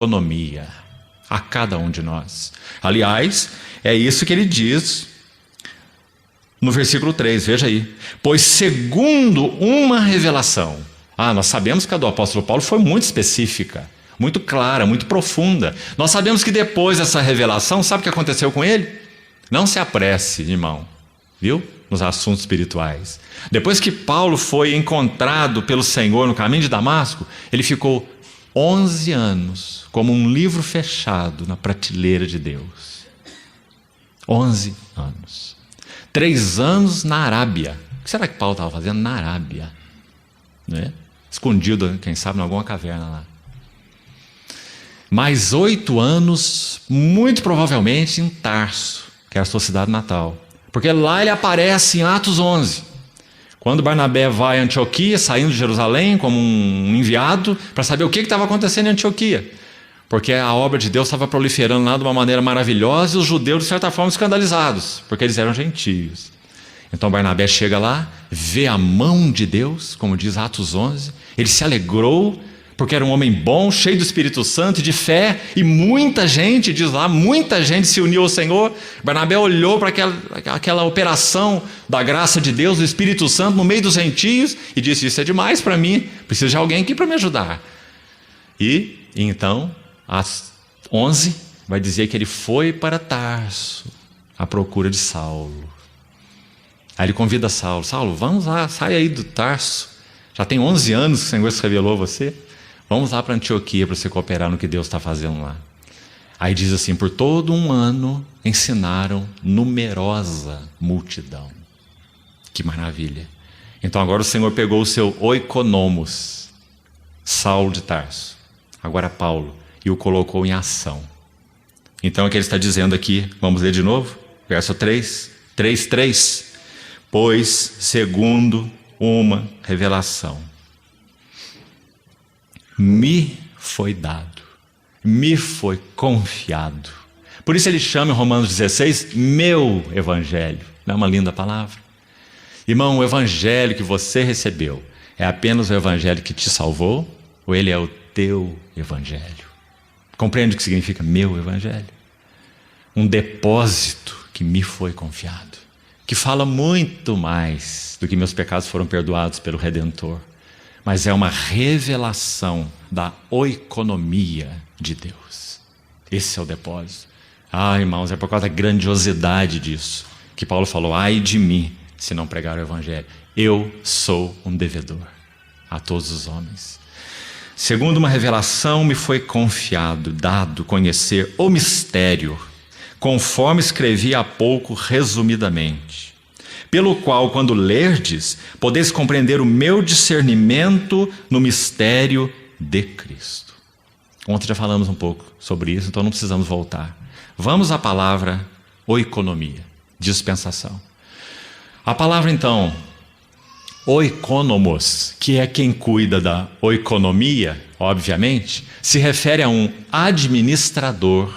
oikonomia a cada um de nós. Aliás, é isso que ele diz no versículo 3, veja aí. Pois segundo uma revelação. Nós sabemos que a do apóstolo Paulo foi muito específica, muito clara, muito profunda. Nós sabemos que depois dessa revelação, sabe o que aconteceu com ele? Não se apresse, irmão, viu? Nos assuntos espirituais. Depois que Paulo foi encontrado pelo Senhor no caminho de Damasco, ele ficou 11 anos como um livro fechado na prateleira de Deus. 11 anos. 3 anos na Arábia. O que será que Paulo estava fazendo na Arábia? Né? Escondido, quem sabe, em alguma caverna lá. Mais 8 anos, muito provavelmente, em Tarso, que é a sua cidade natal. Porque lá ele aparece em Atos 11. Quando Barnabé vai a Antioquia, saindo de Jerusalém como um enviado, para saber o que estava acontecendo em Antioquia. Porque a obra de Deus estava proliferando lá de uma maneira maravilhosa e os judeus, de certa forma, escandalizados, porque eles eram gentios. Então Barnabé chega lá, vê a mão de Deus, como diz Atos 11, ele se alegrou, porque era um homem bom, cheio do Espírito Santo e de fé, e muita gente, diz lá, muita gente se uniu ao Senhor. Barnabé olhou para aquela operação da graça de Deus, do Espírito Santo, no meio dos gentios, e disse, isso é demais para mim, preciso de alguém aqui para me ajudar. E então, às 11, vai dizer que ele foi para Tarso, à procura de Saulo. Aí ele convida Saulo, Saulo, vamos lá, sai aí do Tarso, já tem 11 anos que o Senhor se revelou a você, vamos lá para Antioquia para você cooperar no que Deus está fazendo lá. Aí diz assim, por todo um ano ensinaram numerosa multidão. Que maravilha. Então agora o Senhor pegou o seu oikonomos, Saulo de Tarso, agora Paulo, e o colocou em ação. Então o que ele está dizendo aqui, vamos ler de novo, verso 3. Pois segundo uma revelação me foi dado, me foi confiado. Por isso ele chama em Romanos 16, meu evangelho. Não é uma linda palavra? Irmão, o evangelho que você recebeu é apenas o evangelho que te salvou? Ou ele é o teu evangelho? Compreende o que significa meu evangelho? Um depósito que me foi confiado, que fala muito mais do que meus pecados foram perdoados pelo Redentor. Mas é uma revelação da oikonomia de Deus. Esse é o depósito. Irmãos, é por causa da grandiosidade disso que Paulo falou, ai de mim, se não pregar o evangelho. Eu sou um devedor a todos os homens. Segundo uma revelação me foi confiado, dado conhecer o mistério, conforme escrevi há pouco resumidamente, pelo qual, quando lerdes, podeis compreender o meu discernimento no mistério de Cristo. Ontem já falamos um pouco sobre isso, então não precisamos voltar. Vamos à palavra oikonomia, dispensação. A palavra então, oikonomos, que é quem cuida da oikonomia, obviamente, se refere a um administrador,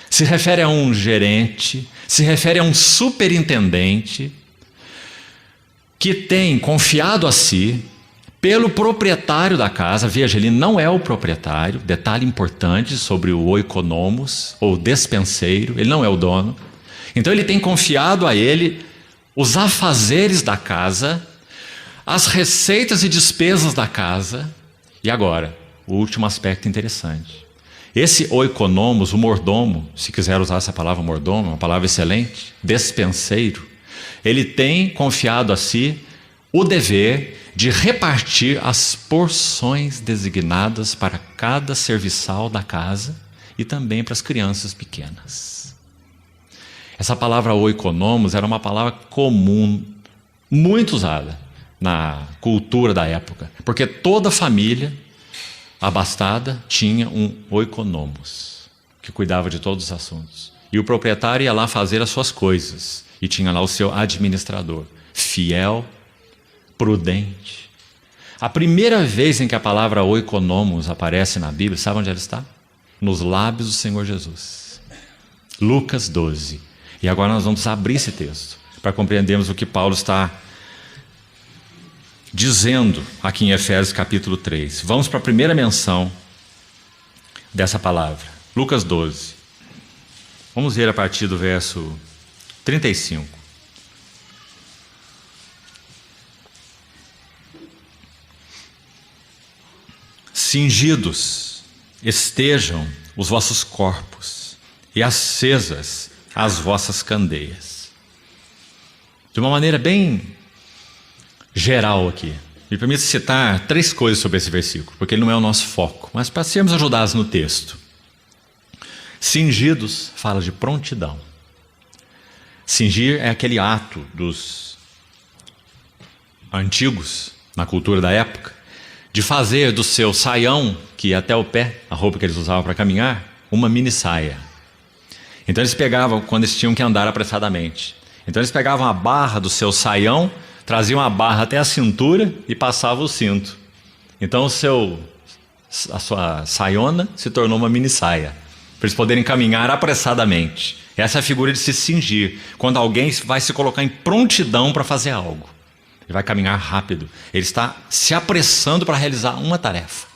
se refere a um gerente, se refere a um superintendente, que tem confiado a si, pelo proprietário da casa, veja, ele não é o proprietário, detalhe importante sobre o oikonomos, ou despenseiro, ele não é o dono. Então ele tem confiado a ele os afazeres da casa, as receitas e despesas da casa. E agora, o último aspecto interessante. Esse oikonomos, o mordomo, se quiser usar essa palavra mordomo, uma palavra excelente, despenseiro, ele tem confiado a si o dever de repartir as porções designadas para cada serviçal da casa e também para as crianças pequenas. Essa palavra oikonomos era uma palavra comum, muito usada na cultura da época, porque toda família abastada tinha um oikonomos, que cuidava de todos os assuntos. E o proprietário ia lá fazer as suas coisas, e tinha lá o seu administrador, fiel, prudente. A primeira vez em que a palavra oikonomos aparece na Bíblia, sabe onde ela está? Nos lábios do Senhor Jesus. Lucas 12. E agora nós vamos abrir esse texto, para compreendermos o que Paulo está dizendo aqui em Efésios capítulo 3. Vamos para a primeira menção dessa palavra. Lucas 12. Vamos ver a partir do verso 35. Cingidos estejam os vossos corpos e acesas as vossas candeias. De uma maneira bem geral aqui, me permite citar 3 coisas sobre esse versículo, porque ele não é o nosso foco, mas para sermos ajudados no texto. Cingidos fala de prontidão. Cingir é aquele ato dos antigos, na cultura da época, de fazer do seu saião, que ia até o pé, a roupa que eles usavam para caminhar, uma mini saia. Então eles pegavam, quando eles tinham que andar apressadamente, então eles pegavam a barra do seu saião, traziam a barra até a cintura e passavam o cinto. Então a sua saiona se tornou uma mini saia, para eles poderem caminhar apressadamente. Essa é a figura de se cingir, quando alguém vai se colocar em prontidão para fazer algo. Ele vai caminhar rápido, ele está se apressando para realizar uma tarefa.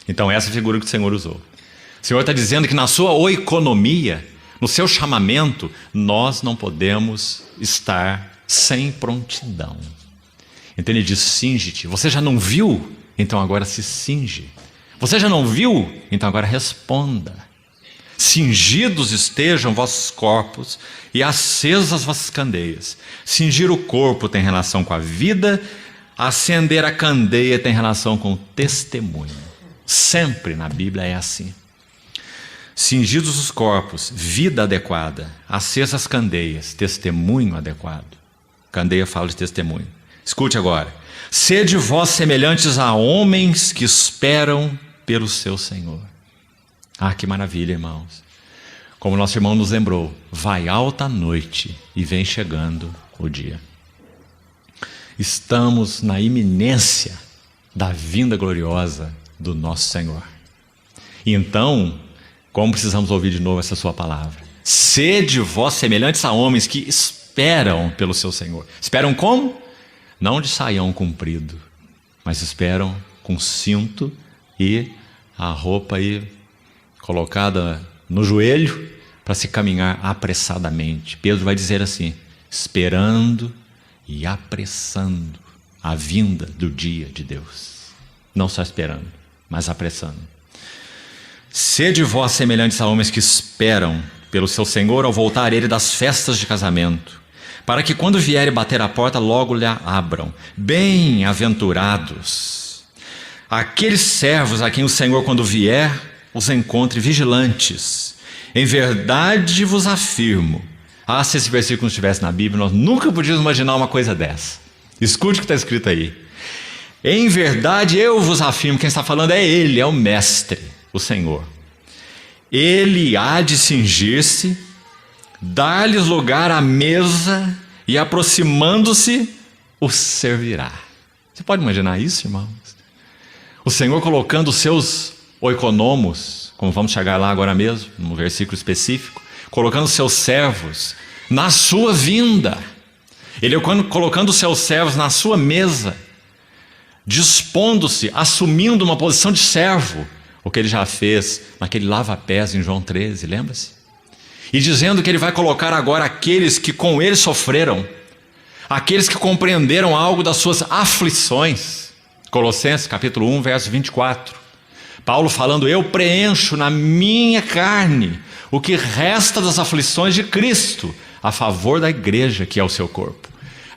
Então essa é a figura que o Senhor usou. O Senhor está dizendo que na sua oikonomia, no seu chamamento, nós não podemos estar sem prontidão. Então ele diz: cinge-te. Você já não viu? Então agora se cinge. Você já não viu? Então agora responda. Cingidos estejam vossos corpos e acesas vossas candeias. Cingir o corpo tem relação com a vida, acender a candeia tem relação com o testemunho. Sempre na Bíblia é assim. Cingidos os corpos, vida adequada. Acesas as candeias, testemunho adequado. Candeia fala de testemunho. Escute agora. Sede vós semelhantes a homens que esperam pelo seu Senhor. Ah, que maravilha, irmãos. Como nosso irmão nos lembrou, vai alta a noite e vem chegando o dia. Estamos na iminência da vinda gloriosa do nosso Senhor. Então, como precisamos ouvir de novo essa sua palavra? Sede vós semelhantes a homens que esperam pelo seu Senhor. Esperam como? Não de saião comprido, mas esperam com cinto e a roupa aí colocada no joelho para se caminhar apressadamente. Pedro vai dizer assim: esperando e apressando a vinda do dia de Deus. Não só esperando, mas apressando. Sede vós semelhantes a homens que esperam pelo seu Senhor ao voltar ele das festas de casamento, para que quando vier e bater a porta, logo lhe abram. Bem-aventurados aqueles servos a quem o Senhor, quando vier, os encontre vigilantes. Em verdade vos afirmo. Se esse versículo não estivesse na Bíblia, nós nunca podíamos imaginar uma coisa dessa. Escute o que está escrito aí. Em verdade eu vos afirmo. Quem está falando é Ele, é o Mestre, o Senhor. Ele há de cingir-se, dar-lhes lugar à mesa e, aproximando-se, os servirá. Você pode imaginar isso, irmãos? O Senhor colocando os seus oikonomos, como vamos chegar lá agora mesmo, no versículo específico, colocando os seus servos na sua vinda. Ele colocando os seus servos na sua mesa, dispondo-se, assumindo uma posição de servo, o que ele já fez naquele lava-pés em João 13, lembra-se? E dizendo que ele vai colocar agora aqueles que com ele sofreram, aqueles que compreenderam algo das suas aflições. Colossenses capítulo 1, verso 24. Paulo falando: eu preencho na minha carne o que resta das aflições de Cristo a favor da igreja, que é o seu corpo.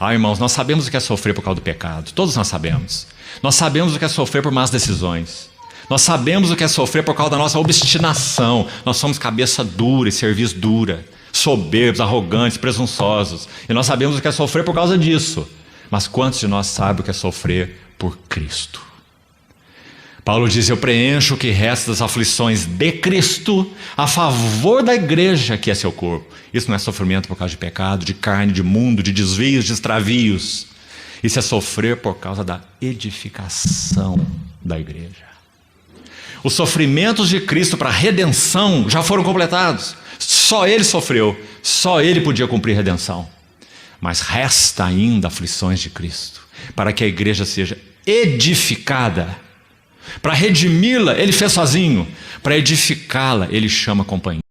Irmãos, nós sabemos o que é sofrer por causa do pecado. Todos nós sabemos. Nós sabemos o que é sofrer por más decisões. Nós sabemos o que é sofrer por causa da nossa obstinação. Nós somos cabeça dura e cerviz dura, soberbos, arrogantes, presunçosos. E nós sabemos o que é sofrer por causa disso. Mas quantos de nós sabem o que é sofrer por Cristo? Paulo diz: eu preencho o que resta das aflições de Cristo a favor da igreja, que é seu corpo. Isso não é sofrimento por causa de pecado, de carne, de mundo, de desvios, de extravios. Isso é sofrer por causa da edificação da igreja. Os sofrimentos de Cristo para a redenção já foram completados. Só Ele sofreu, só Ele podia cumprir redenção. Mas resta ainda aflições de Cristo, para que a igreja seja edificada. Para redimi-la, Ele fez sozinho, Para edificá-la, ele chama companhia.